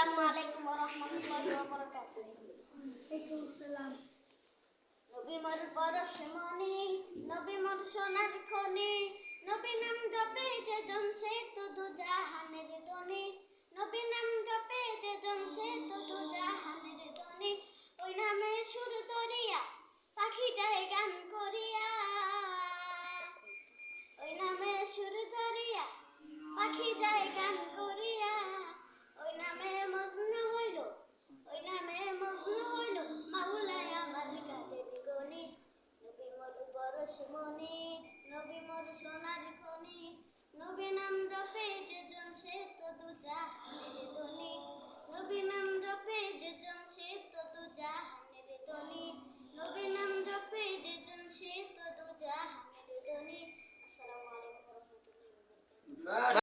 আসসালামু আলাইকুম ওয়া রাহমাতুল্লাহি ওয়া বারাকাতুহু। ওয়ালাইকুম আসসালাম। নবী মোর পরশমণি, নবী মোর সোনার খনি, নবী নাম জপে যে জন সে তো দু জাহানের ধনী, নবী নাম জপে যে জন সে তো দু জাহানের ধনী। ওই নামে সুর দরিয়া পাখি যায় গান করিয়া, ওই নামে সুর দরিয়া পাখি যায় গান করিয়া। ওই নামে মজনু হইল, ওই নামে মজনু হইল মাওলায় আমার কাদের গনি। নবী মোর পরশমণি, নবী মোর সোনার খনি, নবী নাম জপে যে জন সে তো দু জাহানের ধনী, নবী নাম জপে যে জন সে তো দু জাহানের ধনী, নবী নাম জপে যে জন সে তো দু জাহানের ধনী। আসসালামু আলাইকুম ওয়া রাহমাতুল্লাহি ওয়া বারাকাতুহু।